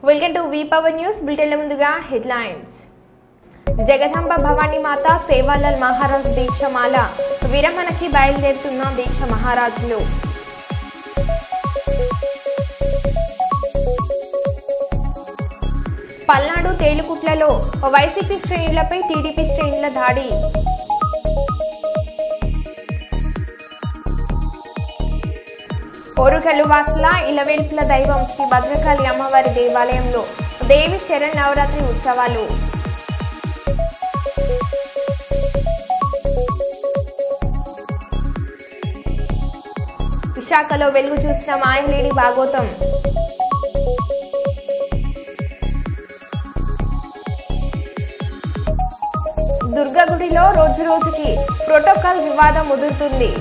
Welcome to V power news బులెటిన్ల ముందుగా headlines. Jagadamba Bhavani మాత సేవాలాల్ మహారాజ్ దీక్షమాల విరమణకి బయలుదేరుతున్న దీక్ష మహారాజులు. పల్నాడు తేలుకుట్లలో వైసీపీ శ్రేణులపై టీడీపీ శ్రేణుల దాడి. ఓరుగల్లు వాసుల ఇలవేల్పుల దైవం శ్రీ భద్రకాళి అమ్మవారి దేవాలయంలో దేవి శరన్నవరాత్రి ఉత్సవాలు. విశాఖలో వెలుగు చూసిన మాయలేడి భాగోతం. దుర్గగుడిలో రోజురోజుకి ప్రోటోకాల్ వివాదం ముదురుతుంది.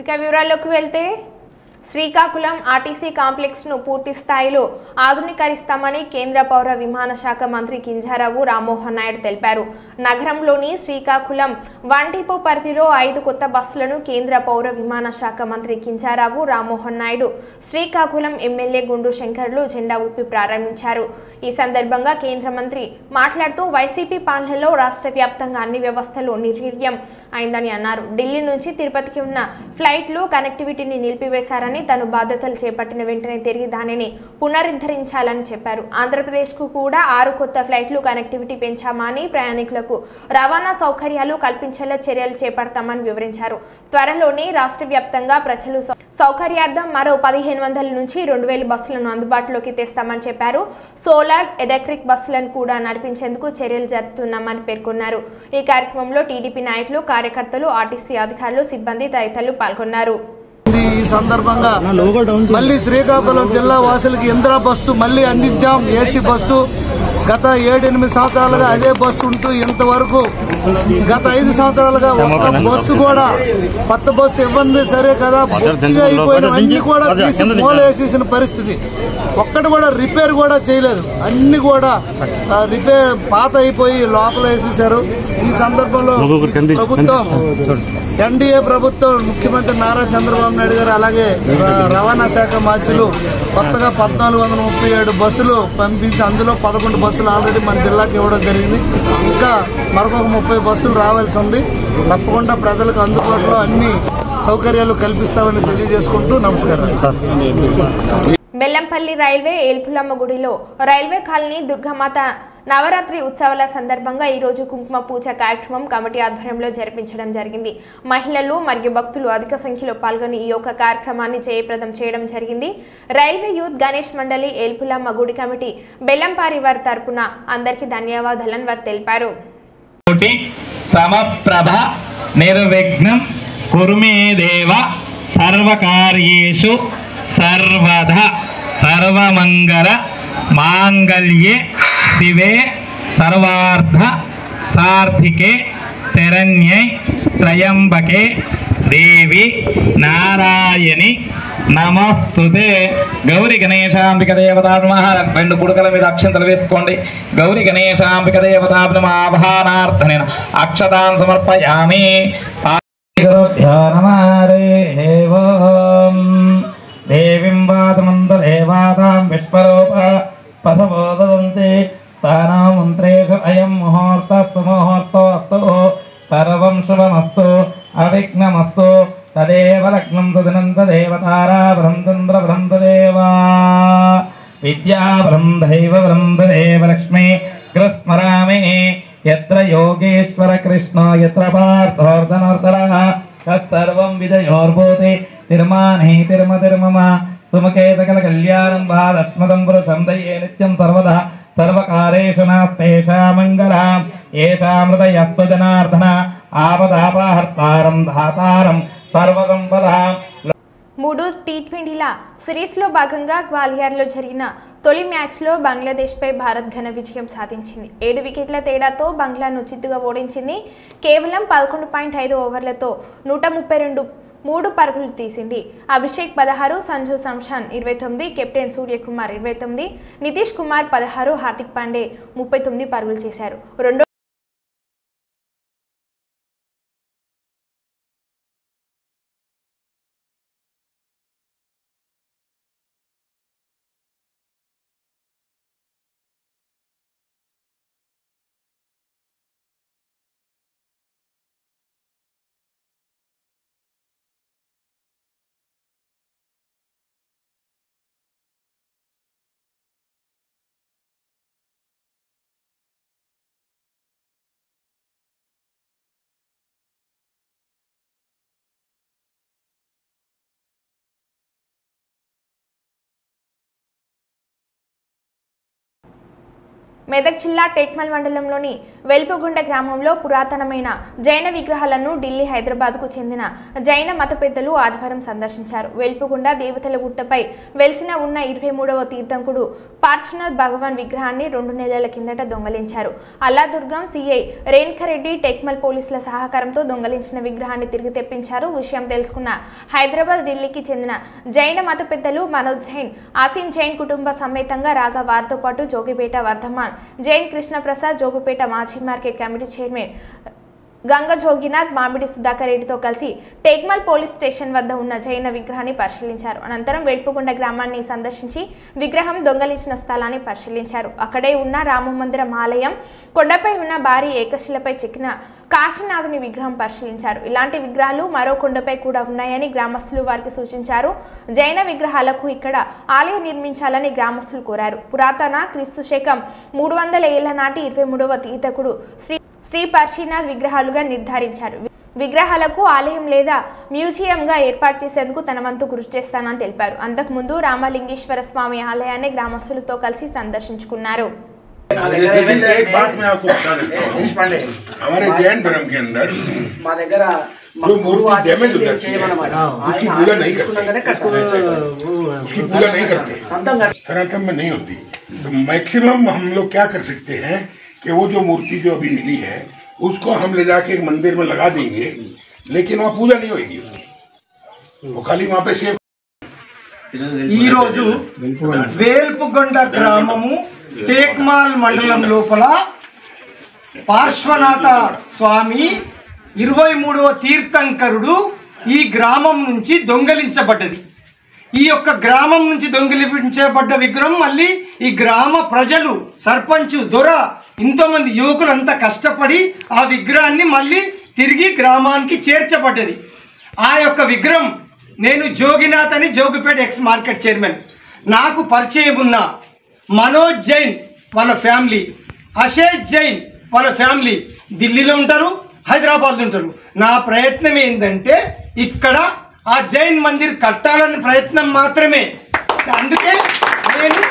ఇక వివరాల్లోకి వెళ్తే శ్రీకాకుళం ఆర్టీసీ కాంప్లెక్స్ ను పూర్తి స్థాయిలో ఆధునీకరిస్తామని కేంద్ర పౌర విమాన శాఖ మంత్రి కింజరాపు రామ్మోహన్ నాయుడు తెలిపారు. నగరంలోని శ్రీకాకుళం వన్ డిపో పరిధిలో 5 కొత్త బస్సులను కేంద్ర పౌర విమాన శాఖ మంత్రి కింజరాపు రామ్మోహన్ నాయుడు శ్రీకాకుళం ఎమ్మెల్యే గుండు శంకర్లు జెండా ఊపి ప్రారంభించారు. ఈ సందర్భంగా కేంద్ర మంత్రి మాట్లాడుతూ వైసీపీ పాలనలో రాష్ట్ర వ్యాప్తంగా అన్ని వ్యవస్థలు నిర్వీర్యం అయిందని అన్నారు. ఢిల్లీ నుంచి తిరుపతికి ఉన్న ఫ్లైట్లు కనెక్టివిటీని నిలిపివేశారని, తను బాధ్యతలు చేపట్టిన వెంటనే తిరిగి దానిని పునరుద్ధరించాలని చెప్పారు. ఆంధ్రప్రదేశ్కు కూడా 6 కొత్త ఫ్లైట్లు కనెక్టివిటీ పెంచామని, ప్రయాణికులకు రవాణా సౌకర్యాలు కల్పించేలా చర్యలు చేపడతామని వివరించారు. త్వరలోనే రాష్ట్ర వ్యాప్తంగా ప్రజలు సౌకర్యార్థం మరో 1500 నుంచి 2000 బస్సులను అందుబాటులోకి తెస్తామని చెప్పారు. సోలార్ ఎలక్ట్రిక్ బస్సులను కూడా నడిపించేందుకు చర్యలు జరుపుతున్నామని పేర్కొన్నారు. ఈ కార్యక్రమంలో టీడీపీ నాయకులు, కార్యకర్తలు, ఆర్టీసీ అధికారులు, సిబ్బంది తదితరులు పాల్గొన్నారు. ఈ సందర్భంగా మళ్ళీ శ్రీకాకుళం జిల్లా వాసులకి ఇందిరా బస్సు మళ్ళీ అందించాం. ఏసీ బస్సు గత 7-8 సంవత్సరాలుగా అదే బస్సు ఉంటూ ఇంతవరకు గత 5 సంవత్సరాలుగా ఒక్క బస్సు కూడా కొత్త బస్సు ఇవ్వండి సరే కదా, పూర్తిగా అయిపోయిన అన్ని కూడా తీసి మూలేసేసిన పరిస్థితి. ఒక్కటి కూడా రిపేర్ కూడా చేయలేదు, అన్ని కూడా రిపేర్ పాత అయిపోయి లోపల వేసేశారు. ఈ సందర్భంలో ప్రభుత్వం ఎన్డీఏ ప్రభుత్వం ముఖ్యమంత్రి నారా చంద్రబాబు నాయుడు గారు అలాగే రవాణా శాఖ మంత్రులు కొత్తగా 1437 బస్సులు పంపించి అందులో 11 బస్సులు ఆల్రెడీ మన జిల్లాకి ఇవ్వడం జరిగింది. ఇంకా మరొక 30 బస్సులు రావాల్సి ఉంది. తప్పకుండా ప్రజలకు అందుబాటులో అన్ని సౌకర్యాలు కల్పిస్తామని తెలియజేసుకుంటూ నమస్కారం. బెల్లంపల్లి రైల్వే ఏల్పులమ్మ గుడిలో రైల్వే కాలనీ దుర్గామాత నవరాత్రి ఉత్సవాల సందర్భంగా ఈరోజు కుంకుమ పూజ కార్యక్రమం కమిటీ ఆధ్వర్యంలో జరిపించడం జరిగింది. మహిళలు మరియు భక్తులు అధిక సంఖ్యలో పాల్గొని ఈ యొక్క కార్యక్రమాన్ని జయప్రదం చేయడం జరిగింది. రైల్వే యూత్ గణేష్ మండలి ఏల్పులమ్మ గుడి కమిటీ బెల్లంపారి వారి తరపున అందరికీ ధన్యవాదాలని వారు తెలిపారు. సమప్రభ నిర్విఘ్నం కుర్మే దేవ సర్వకార్యేషు సర్వదా సర్వమంగళ మాంగళ్యే శివే సర్వార్థ సార్థికే శరణ్యై త్రయంబకే దేవి నారాయణి నమస్తుతే. గౌరీ గణేశాంబిక దేవతాభ్రమ 2 కుడుకల మీద అక్షంతలు వేసుకోండి. గౌరీ గణేశాంబిక దేవతాభ్రమ ఆవాహనార్థనే అక్షతాన్ సమర్పయామి. దేవీం వాతమంతదేవాతాం విశ్వరూప పశవోదంతే స్థానామంత్రేషు అయం ముహూర్తస్తు ముహూర్తోస్తు సర్వం శుభమస్తు అవిఘ్నమస్తు. తదేవ లగ్నం తదనంత దేవతారాభరం చంద్రభరం తదేవా విద్యాభరం దైవభరం తదేవ లక్ష్మీ కృస్మరామి. యత్ర యోగేశ్వర కృష్ణ యత్ర పార్థోర్ధనోర్ధరః తత్సర్వం విజయోర్భూతి తిర్మానే తిర్మతిర్మమ. సుమకేతకల కళ్యాణం భారస్మదం పురుషం దయే నిత్యం సర్వదా సర్వకారేషు నాస్తేషా మంగళం. ఏషామృతయస్తు జనార్దన ఆపదాపహర్తారం ధాతారం సర్వసంపదాం. 3 టీ20ల సిరీస్లో భాగంగా గ్వాలియర్లో జరిగిన తొలి మ్యాచ్లో బంగ్లాదేశ్పై భారత్ ఘన విజయం సాధించింది. 7 వికెట్ల తేడాతో బంగ్లాను చిత్తుగా ఓడించింది. కేవలం 11.5 ఓవర్లతో 132 పరుగులు తీసింది. అభిషేక్ 16, సంజు సంశాన్ 29, కెప్టెన్ సూర్యకుమార్ 29, నితీష్ కుమార్ 16, హార్దిక్ పాండే 39 పరుగులు చేశారు. మెదక్ జిల్లా టేక్మల్ మండలంలోని వెల్పుగుండ గ్రామంలో పురాతనమైన జైన విగ్రహాలను ఢిల్లీ హైదరాబాద్కు చెందిన జైన మత పెద్దలు ఆదివారం సందర్శించారు. వెల్పుగుండ దేవతల గుట్టపై వెలిసిన ఉన్న 23వ తీర్థంకుడు పార్శ్వనాథ్ భగవాన్ విగ్రహాన్ని 2 నెలల కిందట దొంగలించారు. అల్లాదుర్గం సిఐ రేణుకారెడ్డి టేక్మల్ పోలీసుల సహకారంతో దొంగలించిన విగ్రహాన్ని తిరిగి తెప్పించారు. విషయం తెలుసుకున్న హైదరాబాద్ ఢిల్లీకి చెందిన జైన మత పెద్దలు మనోజ్ జైన్, ఆసిన్ జైన్ కుటుంబ సమేతంగా రాగా వారితో పాటు జోగిపేట వర్ధమాన్ జైన్ కృష్ణప్రసాద్, జోగిపేట మాజీ market committee chairman Ganga Joginath, మామిడి సుధాకర్ రెడ్డితో కలిసి టేక్మల్ పోలీస్ స్టేషన్ వద్ద ఉన్న జైన విగ్రహాన్ని పరిశీలించారు. అనంతరం వెల్పుగుండ గ్రామాన్ని సందర్శించి విగ్రహం దొంగలించిన స్థలాన్ని పరిశీలించారు. అక్కడే ఉన్న రామమందిరం ఆలయం, కొండపై ఉన్న భారీ ఏకశిలపై చెక్కిన కాశీనాథుని విగ్రహం పరిశీలించారు. ఇలాంటి విగ్రహాలు మరో కొండపై కూడా ఉన్నాయని గ్రామస్తులు వారికి సూచించారు. జైన విగ్రహాలకు ఇక్కడ ఆలయం నిర్మించాలని గ్రామస్తులు కోరారు. పురాతన క్రీస్తు శకం 300 ఏళ్ల నాటి 23వ తీర్థకుడు శ్రీ పర్షీనాథ్ విగ్రహాలుగా నిర్ధారించారు. విగ్రహాలకు ఆలయం లేదా మ్యూజియంగా ఏర్పాటు చేసేందుకు తన వంతు కృషి చేస్తానని తెలిపారు. అంతకుముందు రామలింగేశ్వర స్వామి ఆలయాన్ని గ్రామస్తులతో కలిసి సందర్శించుకున్నారు. एक बात मैं आपको बता देता हूँ, हमारे जैन धर्म के अंदर जो मूर्ति डैमेज हो जाती है उसकी पूजा नहीं करते, सनातन में नहीं होती। तो मैक्सिमम हम लोग क्या कर सकते हैं कि वो जो मूर्ति जो अभी मिली है उसको हम ले जाके एक मंदिर में लगा देंगे, लेकिन वहाँ पूजा नहीं होगी उसकी, वो खाली वहाँ पे सेव। ఈ రోజు వేల్పుగొండ గ్రామము టేక్మాల్ మండలం లోపల పార్శ్వనాథ స్వామి 23వ తీర్థంకరుడు ఈ గ్రామం నుంచి దొంగలించబడ్డది. ఈ యొక్క గ్రామం నుంచి దొంగిలించబడ్డ విగ్రహం మళ్ళీ ఈ గ్రామ ప్రజలు, సర్పంచ్, దొర, ఇంతోమంది యువకులంతా కష్టపడి ఆ విగ్రహాన్ని మళ్ళీ తిరిగి గ్రామానికి చేర్చబడ్డది. ఆ యొక్క విగ్రహం నేను జోగినాథ్ అని జోగిపేట ఎక్స్ మార్కెట్ చైర్మన్, నాకు పరిచయం ఉన్న మనోజ్ జైన్ వాళ్ళ ఫ్యామిలీ, అశేష్ జైన్ వాళ్ళ ఫ్యామిలీ ఢిల్లీలో ఉంటారు, హైదరాబాద్లో ఉంటారు. నా ప్రయత్నం ఏంటంటే ఇక్కడ ఆ జైన్ మందిర్ కట్టాలని ప్రయత్నం మాత్రమే. అందుకే నేను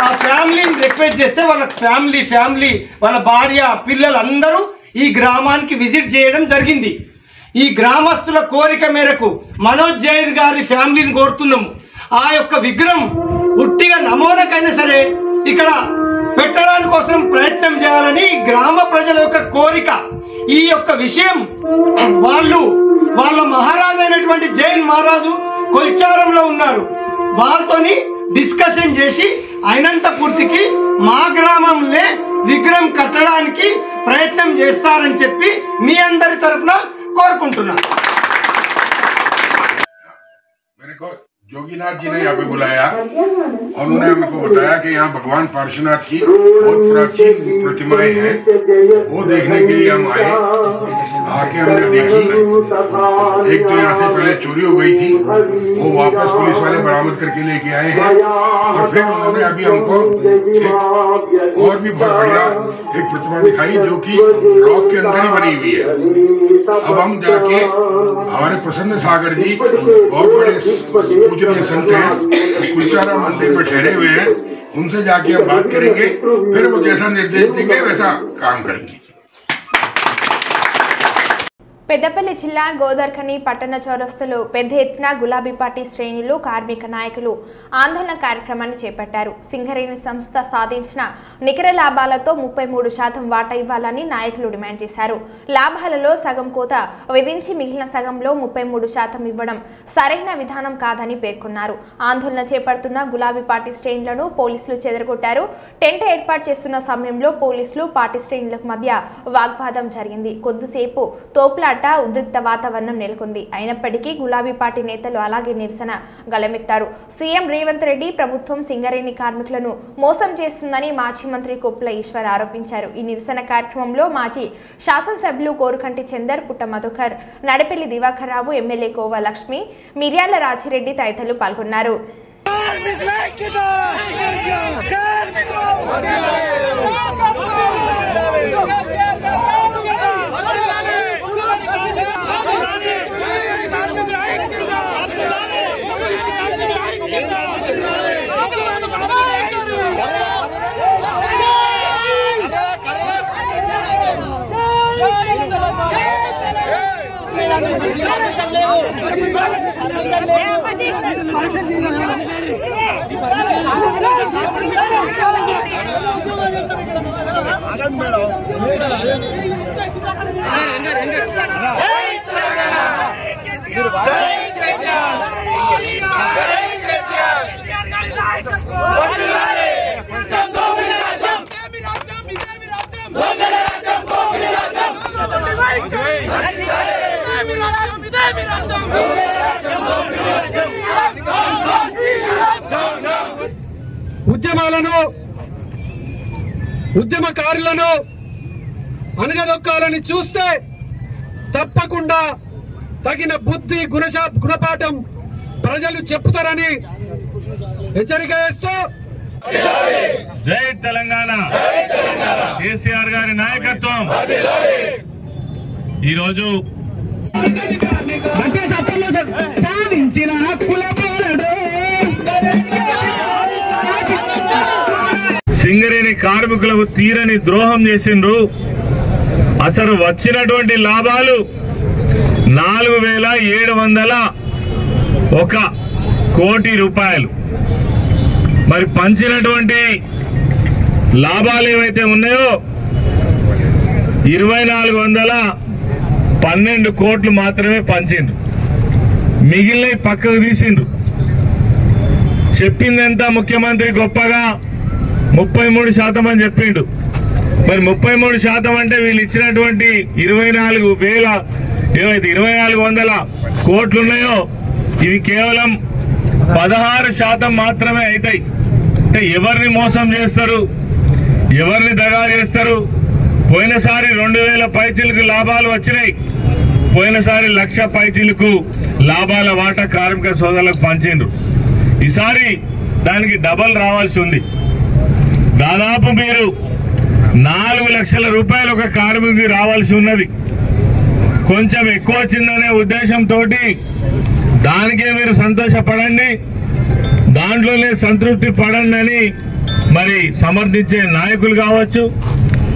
ఆ ఫ్యామిలీని రిక్వెస్ట్ చేస్తే వాళ్ళ ఫ్యామిలీ వాళ్ళ భార్య, పిల్లలు అందరూ ఈ గ్రామానికి విజిట్ చేయడం జరిగింది. ఈ గ్రామస్తుల కోరిక మేరకు మనోజ్ జైన్ గారి ఫ్యామిలీని కోరుతున్నాము. ఆ యొక్క విగ్రహం ఉట్టిగా నమూనాకైనా సరే ఇక్కడ పెట్టడానికి కోసం ప్రయత్నం చేయాలని గ్రామ ప్రజల యొక్క కోరిక. ఈ యొక్క విషయం వాళ్ళ మహారాజు అయినటువంటి జైన్ మహారాజు కొల్చారంలో ఉన్నారు, వాళ్ళతోని డిస్కషన్ చేసి అయినంత పూర్తికి మా గ్రామంలో విగ్రహం కట్టడానికి ప్రయత్నం చేస్తారని చెప్పి మీ అందరి తరఫున కోరుకుంటున్నాను. जोगीनाथ जी ने यहाँ पे बुलाया और उन्होंने हमको बताया कि यहाँ भगवान पार्श्वनाथ की बहुत प्राचीन प्रतिमाएं हैं, वो देखने के लिए हम आए। आके हमने देखी, एक तो यहाँ से पहले चोरी हो गई थी, वो वापस पुलिस वाले बरामद करके लेके आए हैं। और फिर उन्होंने अभी हमको एक और भी बहुत बढ़िया एक प्रतिमा दिखाई जो कि रॉक के अंदर ही बनी हुई है। अब हम जाके हमारे प्रसन्न सागर जी बहुत बड़े पूजनीय संत हैं, कुलचारा मंदिर में ठहरे हुए हैं, उनसे जाके हम बात करेंगे, फिर वो जैसा निर्देश देंगे वैसा काम करेंगे। పెద్దపల్లి జిల్లా గోదర్ఖని పట్టణ చౌరస్తలో పెద్ద ఎత్తున గులాబీ పార్టీ శ్రేణులు, కార్మిక నాయకులు ఆందోళన కార్యక్రమాన్ని చేపట్టారు. సింగరేణి సంస్థ సాధించిన నికర లాభాలతో 33% వాటా ఇవ్వాలని నాయకులు డిమాండ్ చేశారు. లాభాలలో సగం కోత విధించి మిగిలిన సగంలో 33% ఇవ్వడం సరైన విధానం కాదని పేర్కొన్నారు. ఆందోళన చేపడుతున్న గులాబీ పార్టీ శ్రేణులను పోలీసులు చెదరగొట్టారు. టెంట్ ఏర్పాటు చేస్తున్న సమయంలో పోలీసులు పార్టీ శ్రేణులకు మధ్య వాగ్వాదం జరిగింది. కొద్దిసేపు తోపులాట, ఉద్రిక్త వాతావరణం నెలకొంది. అయినప్పటికీ గులాబీ పార్టీ నేతలు అలాగే నిరసన గలమెత్తారు. సీఎం రేవంత్ రెడ్డి ప్రభుత్వం సింగరేణి కార్మికులను మోసం చేస్తుందని మాజీ మంత్రి కొప్పుల ఈశ్వర్ ఆరోపించారు. ఈ నిరసన కార్యక్రమంలో మాజీ శాసనసభ్యులు కోరుకంటి చందర్, పుట్ట మధుకర్, నడపెల్లి దివాకర్ రావు, ఎమ్మెల్యే కోవ లక్ష్మి, మిర్యాల రాజిరెడ్డి తదితరులు పాల్గొన్నారు. ఉద్యమాలను ఉద్యమకారులను అనగదొక్కాలని చూస్తే తప్పకుండా తగిన బుద్ధి గుణపాఠం ప్రజలు చెప్తారని హెచ్చరిక చేస్తూ జై తెలంగాణ కేసీఆర్ గారి నాయకత్వం ఈరోజు సాధించిన హక్కుల సింగరేణి కార్మికులకు తీరని ద్రోహం చేసిండ్రు. అసలు వచ్చినటువంటి లాభాలు 4,701 కోటి రూపాయలు. మరి పంచినటువంటి లాభాలు ఏవైతే ఉన్నాయో 2,412 కోట్లు మాత్రమే పంచిండ్రు. మిగిలిన పక్కకు తీసిండ్రు. చెప్పిందంతా ముఖ్యమంత్రి గొప్పగా 33% అని చెప్పిండు. మరి 33% అంటే వీళ్ళు ఇచ్చినటువంటి 2,400 కోట్లు ఉన్నాయో ఇవి కేవలం 16% మాత్రమే అవుతాయి. అంటే ఎవరిని మోసం చేస్తారు, ఎవరిని దగా చేస్తారు? పోయినసారి 2,000 పైచీలకు లాభాలు వచ్చినాయి. పోయినసారి 1,00,000 పైచీలకు లాభాల వాటా కార్మిక సోదరులకు పంచిండ్రు. ఈసారి దానికి డబల్ రావాల్సి ఉంది. దాదాపు మీరు 4 లక్షల రూపాయలు ఒక కార్మికుడికి రావాల్సి ఉన్నది. కొంచెం ఎక్కువ వచ్చిందనే ఉద్దేశంతో దానికే మీరు సంతోషపడండి, దాంట్లోనే సంతృప్తి పడండి అని మరి సమర్థించే నాయకులు కావచ్చు.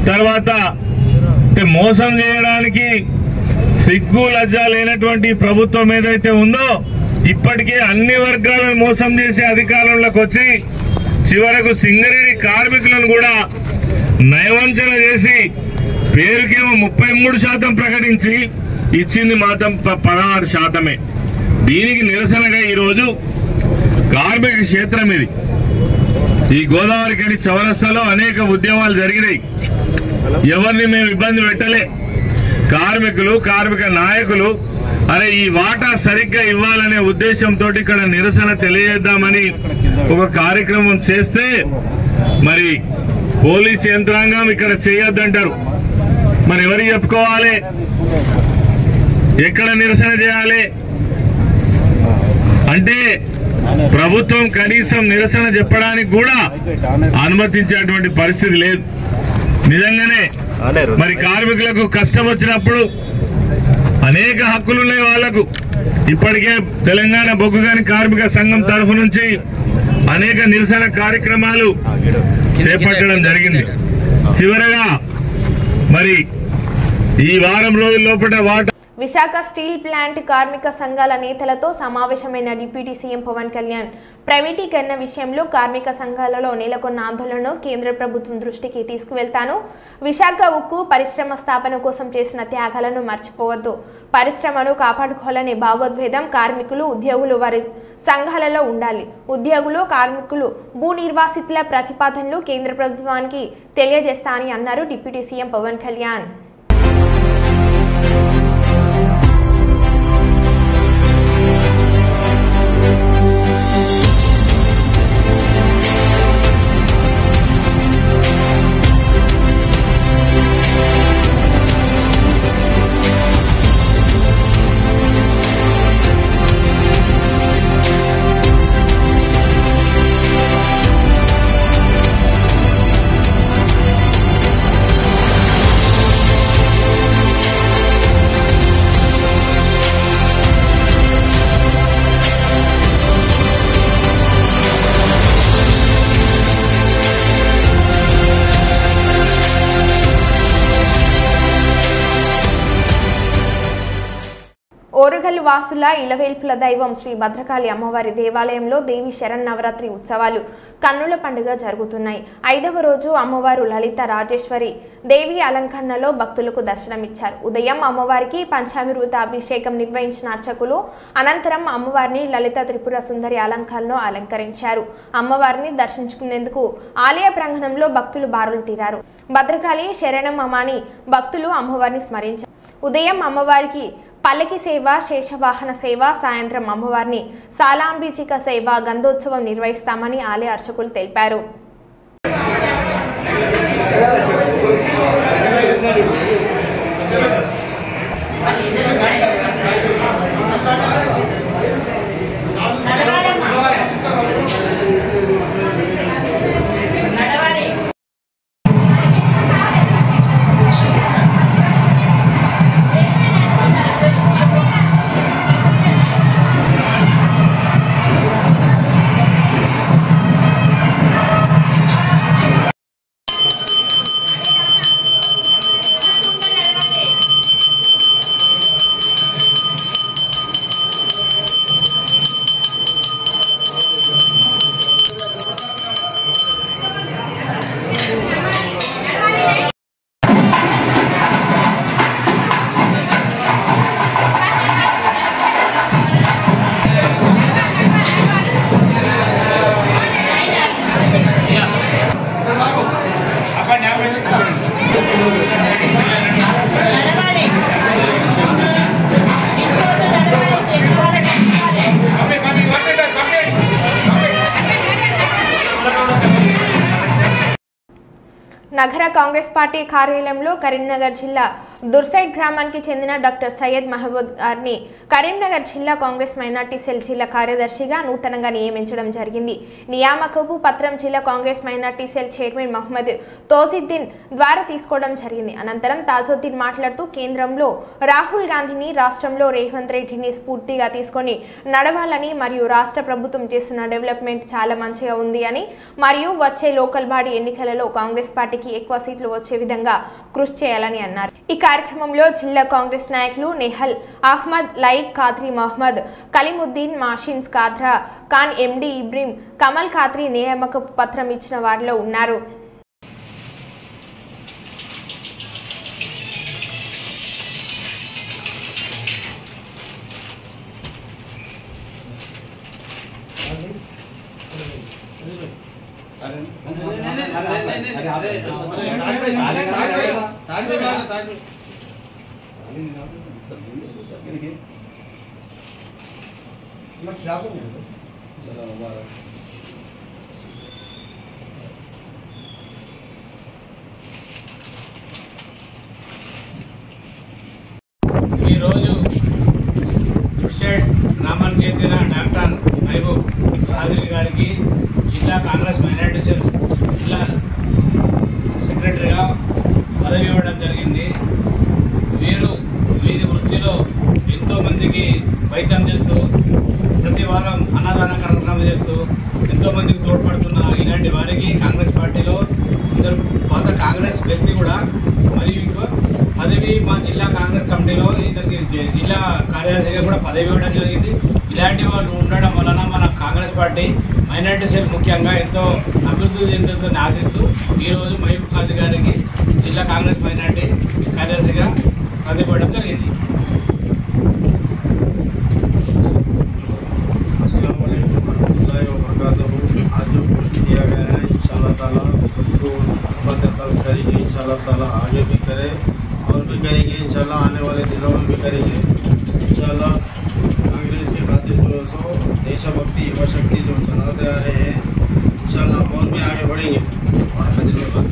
తర్వాత మోసం చేయడానికి సిగ్గు లజ్జ లేనటువంటి ప్రభుత్వం ఏదైతే ఉందో ఇప్పటికే అన్ని వర్గాలను మోసం చేసే అధికారంలోకి వచ్చి చివరకు సింగరేణి కార్మికులను కూడా నయవంచన చేసి పేరుకేమో 33% ప్రకటించి ఇచ్చింది మాత్రం 16%. దీనికి నిరసనగా ఈరోజు కార్మిక క్షేత్రం ఇది. ఈ గోదావరికని చౌరస్తాలో అనేక ఉద్యమాలు జరిగినాయి. ఎవరిని మేము ఇబ్బంది పెట్టలే. కార్మికులు, కార్మిక నాయకులు అరే ఈ వాటా సరిగ్గా ఇవ్వాలనే ఉద్దేశంతో ఇక్కడ నిరసన తెలియజేద్దామని ఒక కార్యక్రమం చేస్తే మరి పోలీస్ యంత్రాంగం ఇక్కడ చేయొద్దంటారు. మరి ఎవరికి చెప్పుకోవాలి, ఎక్కడ నిరసన చేయాలి అంటే ప్రభుత్వం కనీసం నిరసన చెప్పడానికి కూడా అనుమతించేటువంటి పరిస్థితి లేదు. నిజంగానే మరి కార్మికులకు కష్టం వచ్చినప్పుడు అనేక హక్కులున్నాయి వాళ్లకు. ఇప్పటికే తెలంగాణ బొగ్గుగని కార్మిక సంఘం తరఫు నుంచి అనేక నిరసన కార్యక్రమాలు చేపట్టడం జరిగింది. చివరగా మరి ఈ వారం రోజుల లోపల వాటా విశాఖ స్టీల్ ప్లాంట్ కార్మిక సంఘాల నేతలతో సమావేశమైన డిప్యూటీ సీఎం పవన్ కళ్యాణ్ ప్రైవేటీకరణ విషయంలో కార్మిక సంఘాలలో నెలకొన్న ఆందోళనను కేంద్ర ప్రభుత్వం దృష్టికి తీసుకువెళ్తాను. విశాఖ ఉక్కు పరిశ్రమ స్థాపన కోసం చేసిన త్యాగాలను మర్చిపోవద్దు. పరిశ్రమను కాపాడుకోవాలనే భావోద్వేదం కార్మికులు, ఉద్యోగులు వారి సంఘాలలో ఉండాలి. ఉద్యోగులు, కార్మికులు, భూ నిర్వాసితుల ప్రతిపాదనలు కేంద్ర ప్రభుత్వానికి తెలియజేస్తానని అన్నారు డిప్యూటీ సీఎం పవన్ కళ్యాణ్. వాసుల ఇలవేల్పుల దైవం శ్రీ భద్రకాళి అమ్మవారి దేవాలయంలో దేవి శరన్నవరాత్రి ఉత్సవాలు కన్నుల పండుగ జరుగుతున్నాయి. 5వ రోజు అమ్మవారు లలిత రాజేశ్వరి దేవి అలంకరణలో భక్తులకు దర్శనమిచ్చారు. ఉదయం అమ్మవారికి పంచామృత అభిషేకం నిర్వహించిన అర్చకులు అనంతరం అమ్మవారిని లలిత త్రిపుర సుందరి అలంకరణలో అలంకరించారు. అమ్మవారిని దర్శించుకునేందుకు ఆలయ ప్రాంగణంలో భక్తులు బారులు తీరారు. భద్రకాళి శరణం అమ్మని భక్తులు అమ్మవారిని స్మరించారు. ఉదయం అమ్మవారికి పల్లకి సేవ, శేషవాహన సేవ, సాయంత్రం అమ్మవారిని సాలాంబిచిక సేవ, గంధోత్సవం నిర్వహిస్తామని ఆలయ అర్చకులు తెలిపారు. నగర కాంగ్రెస్ పార్టీ కార్యాలయంలో కరీంనగర్ జిల్లా దుర్సైడ్ గ్రామానికి చెందిన డాక్టర్ సయ్యద్ మహబూబ్ గారిని కరీంనగర్ జిల్లా కాంగ్రెస్ మైనార్టీ సెల్ జిల్లా కార్యదర్శిగా నూతనంగా నియమించడం జరిగింది. నియామకపు పత్రం జిల్లా Congress minority cell chairman Mohammed Tojiddin ద్వారా తీసుకోవడం జరిగింది. అనంతరం తాజుద్దీన్ మాట్లాడుతూ కేంద్రంలో రాహుల్ గాంధీని, రాష్ట్రంలో రేవంత్ రెడ్డిని స్ఫూర్తిగా తీసుకొని నడవాలని మరియు రాష్ట్ర ప్రభుత్వం చేస్తున్న డెవలప్మెంట్ చాలా మంచిగా ఉంది అని మరియు వచ్చే లోకల్ బాడీ ఎన్నికలలో కాంగ్రెస్ పార్టీకి ఎక్కువ సీట్లు వచ్చే విధంగా కృషి చేయాలని అన్నారు. ఈ కార్యక్రమంలో జిల్లా కాంగ్రెస్ నాయకులు నెహల్ అహ్మద్, లైక్ ఖాద్రీ, మహమ్మద్ కలీముద్దీన్, మాషిన్స్ కాద్రా ఖాన్, ఎండి ఇబ్రహీం, కమల్ ఖాద్రీ నియామక పత్రం ఇచ్చిన వారిలో ఉన్నారు. ఈరోజు దుర్షేడ్ గ్రామానికి చెందిన డాక్టర్ మహబూబ్ ఖాద్రీ గారికి జిల్లా కాంగ్రెస్ మైనార్టీ సెల్ జిల్లా సెక్రటరీగా పదవి ఇవ్వడం జరిగింది. వీరు వీరి వృత్తిలో ఎంతోమందికి వైద్యం చేస్తూ ప్రతి వారం అన్నదాన కార్యక్రమం చేస్తూ ఎంతోమందికి తోడ్పడుతున్న ఇలాంటి వారికి కాంగ్రెస్ పార్టీలో ఇద్దరు పాత కాంగ్రెస్ వ్యక్తి కూడా మరియు ఇంకో పదవి మా జిల్లా కాంగ్రెస్ కమిటీలో ఇద్దరికి జిల్లా కార్యదర్శిగా కూడా పదవి ఇవ్వడం జరిగింది. ఇలాంటి వాళ్ళు ఉండడం వలన మన కాంగ్రెస్ పార్టీ మైనార్టీ సెల్ ముఖ్యంగా ఎంతో అభివృద్ధి చెందుతుందని ఆశిస్తూ ఈరోజు మహబూబ్ ఖాద్రీ గారికి జిల్లా కాంగ్రెస్ మైనార్టీ కార్యదర్శిగా పదవి ఇవ్వడం జరిగింది. आज जो पोस्ट किया गया है इंशाल्लाह ताला सबको बदल करेंगे, इंशाल्लाह ताला आगे भी करे और भी करेंगे, इंशाल्लाह आने वाले दिनों में भी करेंगे. इंशाल्लाह कांग्रेस के खातिर जो सो देशभक्ति युवा शक्ति जो चलाते आ रहे हैं, इंशाल्लाह और भी आगे बढ़ेंगे. और हाजिर में बात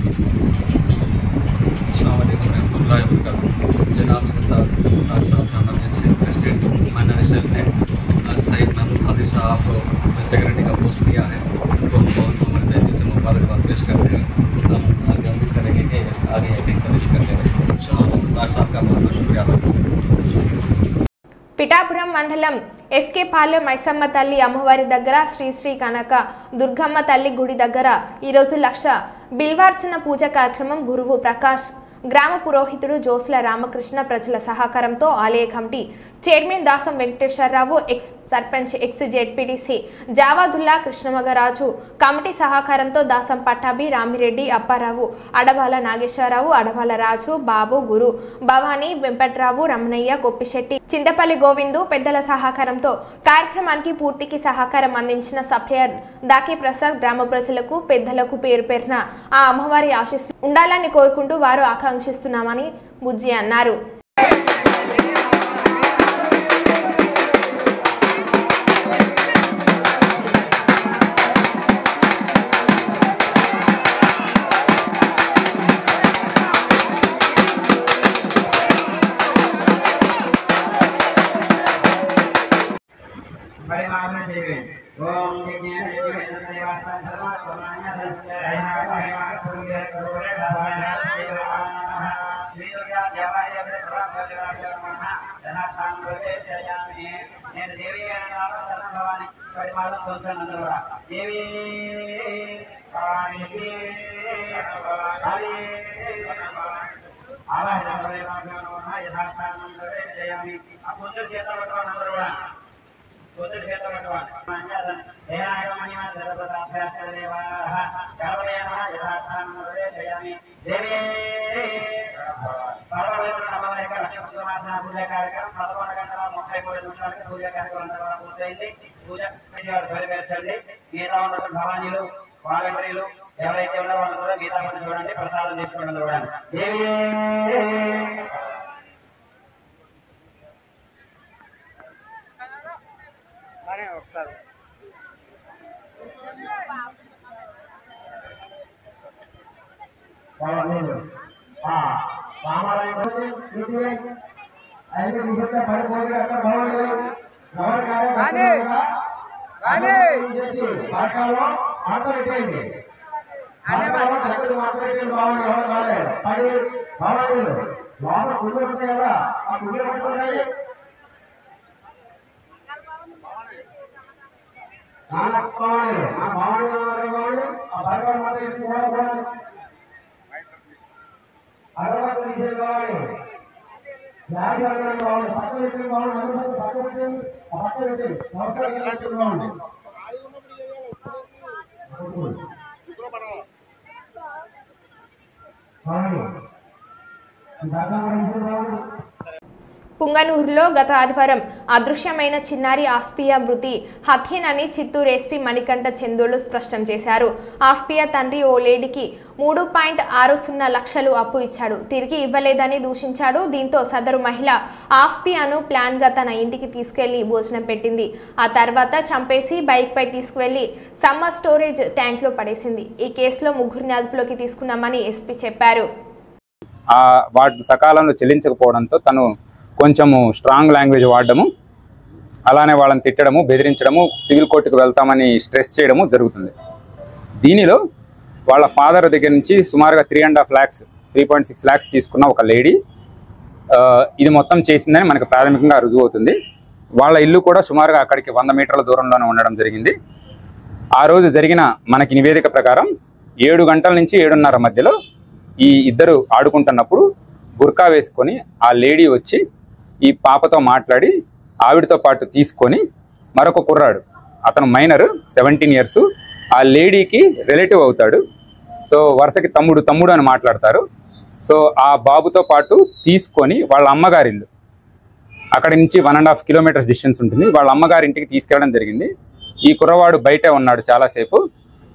जनाब सरदार साहब जाना जिनसे प्रेसिडेंट माइनॉरिटी सेल ने सैयद महबूब खाद्री साहब को सेक्रेटरी का पोस्ट किया है, उनको हम बहुत हमारे दिल से मुबारकबाद पेश करते हैं. हम आगे उम्मीद करेंगे कि आगे एक इंकरेज करते रहें. सरदार साहब का बहुत बहुत शुक्रिया. పిఠాపురం మండలం ఎఫ్కే పాలెం మైసమ్మ తల్లి అమ్మవారి దగ్గర శ్రీ శ్రీ కనక దుర్గమ్మ తల్లి గుడి దగ్గర ఈరోజు లక్ష బిల్వార్చన పూజ కార్యక్రమం గురువు ప్రకాష్ గ్రామ పురోహితుడు జోస్ల రామకృష్ణ ప్రజల సహకారంతో ఆలయ committee chairman Dasam Venkateswararao, ex sarpanch, ex ZPTC Javadulla Krishnamagaraju committee సహకారంతో దాసం పట్టాభి, రామిరెడ్డి, అప్పారావు, అడవాల నాగేశ్వరరావు, అడవాల రాజు, బాబు, గురు, భవానీ, వెంపట్రావు, రమణయ్య, గొప్పిశెట్టి, చింతపల్లి గోవిందు పెద్దల సహకారంతో కార్యక్రమానికి పూర్తికి సహకారం అందించిన సప్లయర్ దాకి ప్రసాద్ గ్రామ ప్రజలకు పెద్దలకు పేరు పేరున ఆ అమ్మవారి ఆశీస్సు ఉండాలని కోరుకుంటూ వారు ఆకాంక్షిస్తున్నామని బుజ్జి అన్నారు. భవానీలు వాలంటీర్లు ఎవరైతే ఉన్నారో వాళ్ళు కూడా గీతా పట్టు చూడండి, ప్రసాదం తీసుకోవడం చూడండి. ఒకసారి మాట్లాడేయండి బాగుంది ఎవరు కాలేదు పడి భవానీలు లోపల గుడ్లు ఉంటాయి కదా ఆ గుడ్లు పట్టుకుంటాయి భవానీలు ఆ భవానీలు ఆ భగవాన్ మాత్రం అగరబత్తులు తీసే కావాలి, బ్యాగ్ కావాలి, పక్క పెట్టి కావాలి, అగరబత్తులు పక్క పెట్టి ఆ పక్క పెట్టి నమస్కారం కావాలి. పుంగనూరులో గత ఆదివారం అదృశ్యమైన చిన్నారి ఆస్పియా మృతి హత్యేనని చిత్తూరు ఎస్పీ మణికంఠ చందోలు స్పష్టం చేశారు. ఆస్పియా తండ్రి ఓ లేడీకి 3.60 లక్షలు అప్పు ఇచ్చాడు, తిరిగి ఇవ్వలేదని దూషించాడు. దీంతో సదరు మహిళ ఆస్పియాను ప్లాన్గా తన ఇంటికి తీసుకెళ్లి భోజనం పెట్టింది. ఆ తర్వాత చంపేసి బైక్పై తీసుకువెళ్లి సమ్మర్ స్టోరేజ్ ట్యాంక్లో పడేసింది. ఈ కేసులో ముగ్గురిని అదుపులోకి తీసుకున్నామని ఎస్పీ చెప్పారు. వాటి సకాలంలో చెల్లించకపోవడంతో తను కొంచెము స్ట్రాంగ్ లాంగ్వేజ్ వాడడము, అలానే వాళ్ళని తిట్టడము, బెదిరించడము, సివిల్ కోర్టుకు వెళ్తామని స్ట్రెస్ చేయడము జరుగుతుంది. దీనిలో వాళ్ళ ఫాదర్ దగ్గర నుంచి సుమారుగా 3.6 lakhs తీసుకున్న ఒక లేడీ ఇది మొత్తం చేసిందని మనకు ప్రాథమికంగా రుజువు అవుతుంది. వాళ్ళ ఇల్లు కూడా సుమారుగా అక్కడికి 100 మీటర్ల దూరంలోనే ఉండడం జరిగింది. ఆ రోజు జరిగిన మనకి నివేదిక ప్రకారం 7 గంటల నుంచి 7:30 మధ్యలో ఈ ఇద్దరు ఆడుకుంటున్నప్పుడు బుర్కా వేసుకొని ఆ లేడీ వచ్చి ఈ పాపతో మాట్లాడి ఆవిడతో పాటు తీసుకొని మరొక కుర్రాడు, అతను మైనర్ 17 years, ఆ లేడీకి రిలేటివ్ అవుతాడు. సో వరుసకి తమ్ముడు అని మాట్లాడతారు. సో ఆ బాబుతో పాటు తీసుకొని వాళ్ళ అమ్మగారిల్లు, అక్కడి నుంచి 1.5 kilometers డిస్టెన్స్ ఉంటుంది, వాళ్ళ అమ్మగారింటికి తీసుకెళ్ళడం జరిగింది. ఈ కుర్రవాడు బయటే ఉన్నాడు చాలాసేపు.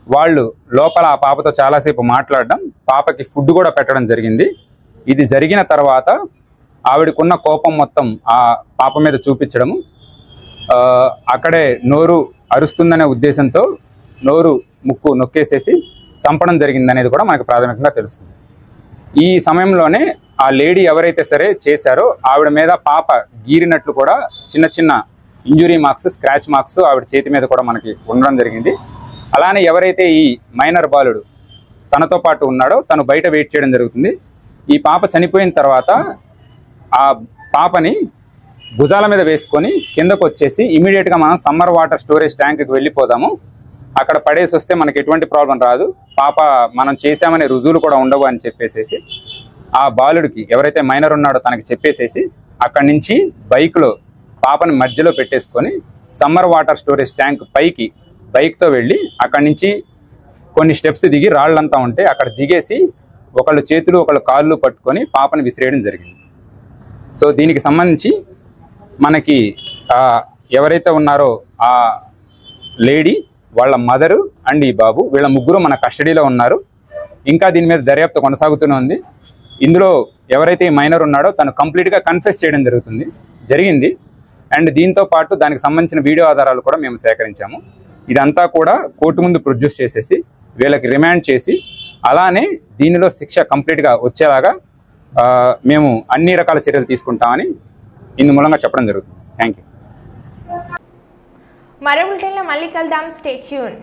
వాళ్ళు లోపల ఆ పాపతో చాలాసేపు మాట్లాడడం, పాపకి ఫుడ్ కూడా పెట్టడం జరిగింది. ఇది జరిగిన తర్వాత ఆవిడకున్న కోపం మొత్తం ఆ పాప మీద చూపించడము, అక్కడే నోరు అరుస్తుందనే ఉద్దేశంతో నోరు ముక్కు నొక్కేసేసి చంపడం జరిగిందనేది కూడా మనకు ప్రాథమికంగా తెలుస్తుంది. ఈ సమయంలోనే ఆ లేడీ ఎవరైతే సరే చేశారో ఆవిడ మీద పాప గీరినట్లు కూడా చిన్న చిన్న ఇంజురీ మార్క్స్, స్క్రాచ్ మార్క్స్ ఆవిడ చేతి మీద కూడా మనకి ఉండడం జరిగింది. అలానే ఎవరైతే ఈ మైనర్ బాలుడు తనతో పాటు ఉన్నాడో తను బయట వెయిట్ చేయడం జరుగుతుంది. ఈ పాప చనిపోయిన తర్వాత ఆ పాపని భుజాల మీద వేసుకొని కిందకు వచ్చేసి ఇమీడియట్గా మనం సమ్మర్ వాటర్ స్టోరేజ్ ట్యాంక్కి వెళ్ళిపోదాము, అక్కడ పడేసి వస్తే మనకి ఎటువంటి ప్రాబ్లం రాదు, పాప మనం చేశామనే రుజువులు కూడా ఉండవు అని చెప్పేసి ఆ బాలుడికి ఎవరైతే మైనర్ ఉన్నాడో తనకి చెప్పేసేసి అక్కడి నుంచి బైక్లో పాపని మధ్యలో పెట్టేసుకొని సమ్మర్ వాటర్ స్టోరేజ్ ట్యాంక్ పైకి బైక్తో వెళ్ళి అక్కడి నుంచి కొన్ని స్టెప్స్ దిగి రాళ్ళంతా ఉంటే అక్కడ దిగేసి ఒకళ్ళు చేతులు ఒకళ్ళు కాళ్ళు పట్టుకొని పాపని విసిరేయడం జరిగింది. సో దీనికి సంబంధించి మనకి ఎవరైతే ఉన్నారో ఆ లేడీ, వాళ్ళ మదరు అండ్ ఈ బాబు, వీళ్ళ ముగ్గురు మన కస్టడీలో ఉన్నారు. ఇంకా దీని మీద దర్యాప్తు కొనసాగుతూనే ఉంది. ఇందులో ఎవరైతే ఈ మైనర్ ఉన్నాడో తను కంప్లీట్గా కన్ఫెస్ చేయడం జరిగింది. అండ్ దీంతో పాటు దానికి సంబంధించిన వీడియో ఆధారాలు కూడా మేము సేకరించాము. ఇదంతా కూడా కోర్టు ముందు ప్రొడ్యూస్ చేసేసి వీళ్ళకి రిమాండ్ చేసి అలానే దీనిలో శిక్ష కంప్లీట్గా వచ్చేలాగా మేము అన్ని రకాల చర్యలు తీసుకుంటామని ఇందు మూలంగా చెప్పడం జరుగుతుంది. Thank you. మరో బులెటిన్లో మళ్ళీ కలుద్దాం. Stay tune.